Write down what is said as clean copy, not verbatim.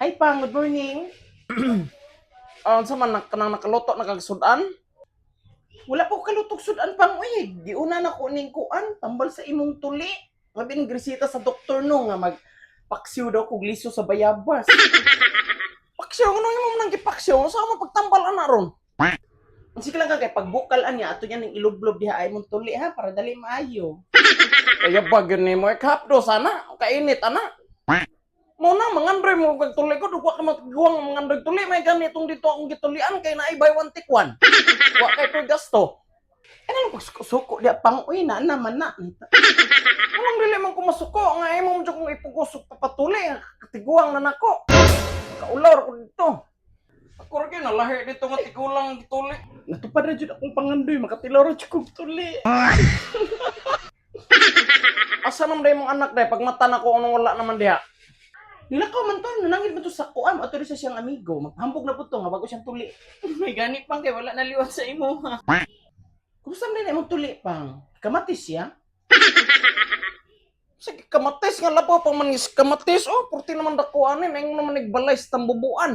Ay pang, good morning. Sa man kanang nakaluto na kag sudan? Wala po kalutog sudan pang uy. Giuna na ko ning kuan, tambal sa imong tuli. Nga binigresita sa doktor no nga paksiw daw kog liso sa bayabas. Paksiw ano imong nang gipaksiw sa mo pagtambal ana ron. Sige lang kay pagbukal niya ato niya ning ilublob diha ay mong tuli ha para dali maayo. Kaya ba gani mo kapdo sana kainit ana. Muna mangandre mo kag tuli ko dugwa ka magguwang mangandre tuli may ganitong dito akong gitulian kay naay buy one take one. Wa kay to gasto. Ano lang pagsuko dia pang uy na naman na. Anong dili man ko masuko nga imo mo kung ipugusok papatuli katiguang na nako. Kaulor ko dito. Ako rin nalahi dito nga tigulang gituli. Natupad na jud akong pangandoy makatiloro jud kog tuli. Asa man day mong anak day pag mata nako anong wala naman diha. Nilakaw man to, nanangit man to sa kuan, ato rin sa siyang amigo. Maghambog na po to, nga bago siyang tuli. May ganit pang kay wala naliwan sa imo ha. Kumusta man din imong tuli pang? Kamatis siya? Sige, kamatis nga labaw pang manis kamatis. Oh, purti naman dakuanin, ayong naman nagbalay sa tambubuan.